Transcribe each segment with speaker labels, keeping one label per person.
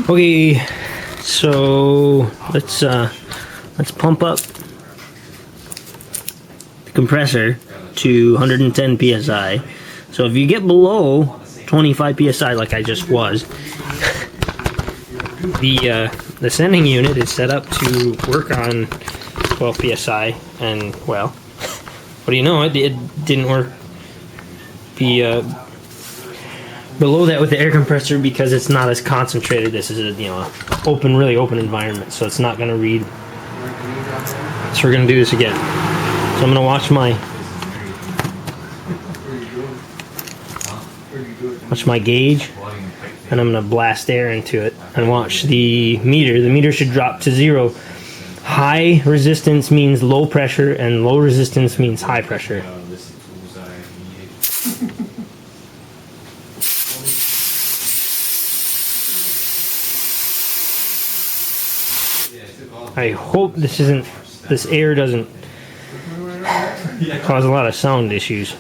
Speaker 1: Okay, so let's pump up the compressor to 110 psi. So if you get below 25 psi, like I just was, the sending unit is set up to work on 12 psi, and well, what do you know? It didn't work. Below that with the air compressor because it's not as concentrated. This is a really open environment, so it's not going to read. So we're going to do this again. So I'm going to watch my gauge, and I'm going to blast air into it and watch the meter. The meter should drop to 0. High resistance means low pressure, and low resistance means high pressure. I hope this air doesn't cause a lot of sound issues,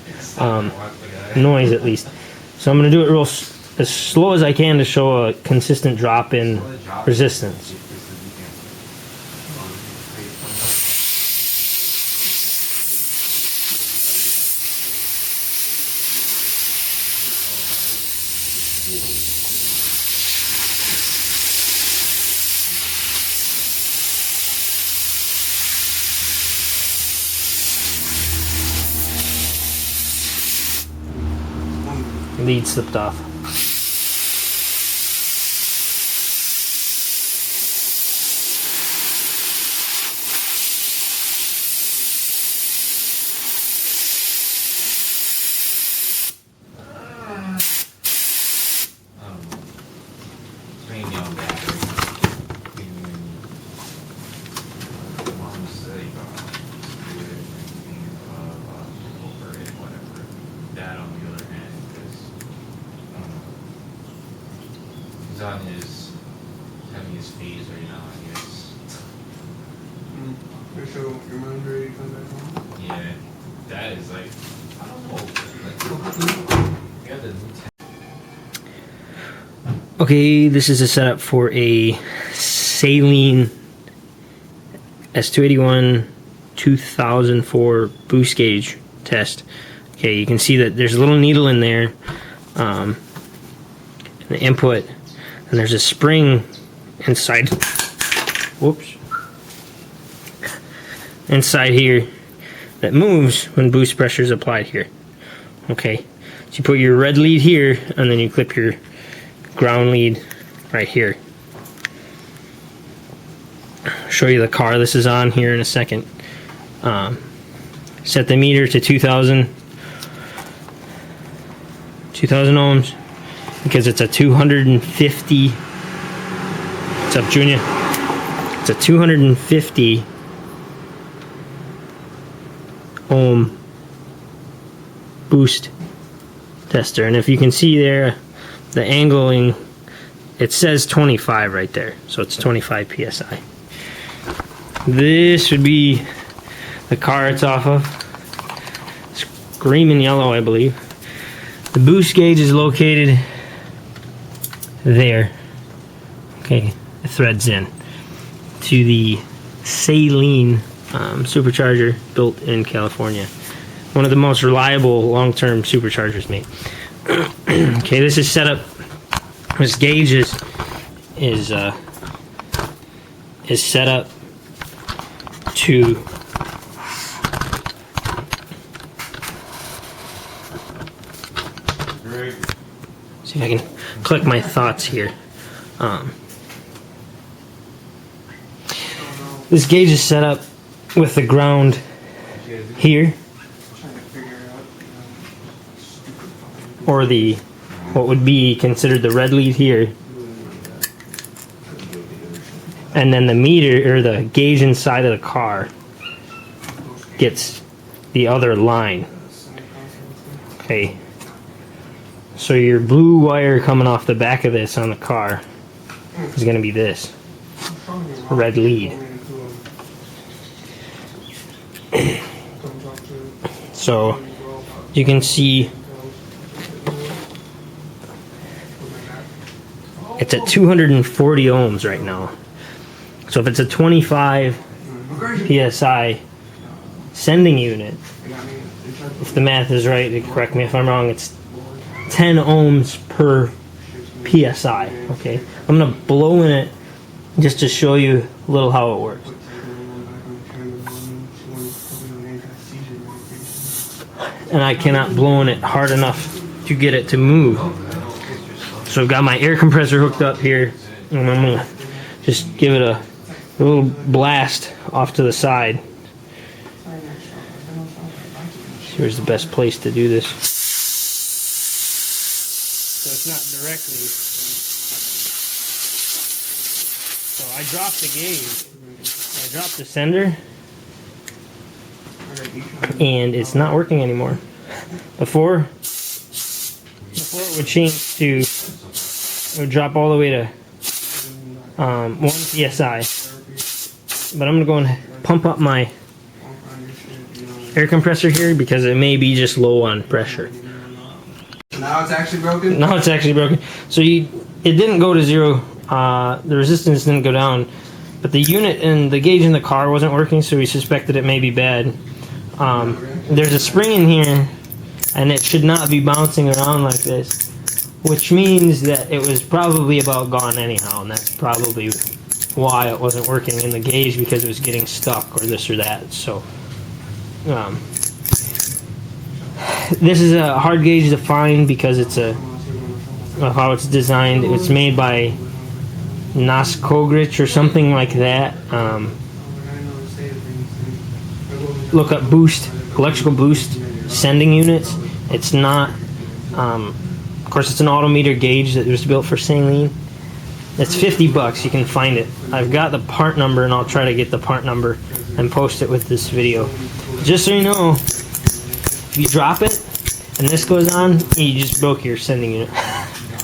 Speaker 1: noise at least. So I'm going to do it as slow as I can to show a consistent drop in resistance. Lead slipped off.
Speaker 2: He's on having his phase right now, I guess.
Speaker 3: So your mom's ready to come back home?
Speaker 2: Yeah, that is like, I don't know.
Speaker 1: Okay, this is a setup for a Saleen S281 2004 boost gauge test. Okay, you can see that there's a little needle in there, in the input, and there's a spring inside. Whoops. Inside here that moves when boost pressure is applied here. Okay, so you put your red lead here, and then you clip your ground lead right here. I'll show you the car this is on here in a second. Set the meter to 2000 ohms because it's a 250. What's up, Junior? It's a 250 ohm boost tester, and if you can see there, the angling, it says 25 right there, so it's 25 psi. This would be the car it's off of. Screaming yellow, I believe. The boost gauge is located there. Okay, it threads in to the Saleen supercharger built in California. One of the most reliable long-term superchargers made. Okay, this is set up. This gauge is set up to see if I can collect my thoughts here. This gauge is set up with the ground here, or what would be considered the red lead here, and then the meter or the gauge inside of the car gets the other line. Okay, so your blue wire coming off the back of this on the car is going to be this red lead. So you can see it's at 240 ohms right now. So if it's a 25 psi sending unit, if the math is right, correct me if I'm wrong, it's 10 ohms per psi. Okay, I'm gonna blow in it just to show you a little how it works. And I cannot blow in it hard enough to get it to move. So I've got my air compressor hooked up here, and I'm gonna just give it a little blast off to the side. Here's the best place to do this. So it's not directly. So I dropped the gauge. I dropped the sender, and it's not working anymore. Before it would change to, it would drop all the way to 1 psi. But I'm gonna go and pump up my air compressor here because it may be just low on pressure.
Speaker 3: Now it's actually broken?
Speaker 1: Now it's actually broken. So it didn't go to 0. The resistance didn't go down, but the unit and the gauge in the car wasn't working, so we suspected it may be bad. There's a spring in here, and it should not be bouncing around like this, which means that it was probably about gone anyhow, and that's probably why it wasn't working in the gauge, because it was getting stuck or this or that. So this is a hard gauge to find because it's of how it's designed. It's made by Nordskog or something like that. Look up boost, electrical boost sending units. It's not, of course it's an autometer gauge that was built for Saleen. It's 50 bucks, you can find it. I've got the part number, and I'll try to get the part number and post it with this video. Just so you know, if you drop it and this goes on, you just broke your sending unit.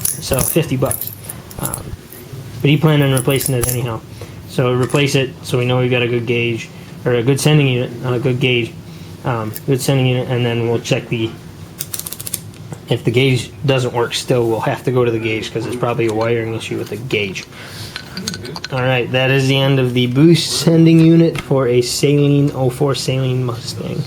Speaker 1: So 50 bucks. But he planned on replacing it anyhow. So replace it so we know we've got a good gauge, or a good sending unit, not a good gauge. Good sending unit, and then we'll check if the gauge doesn't work still, we'll have to go to the gauge because it's probably a wiring issue with the gauge. Alright, that is the end of the boost sending unit for a Saleen 04 Saleen Mustang.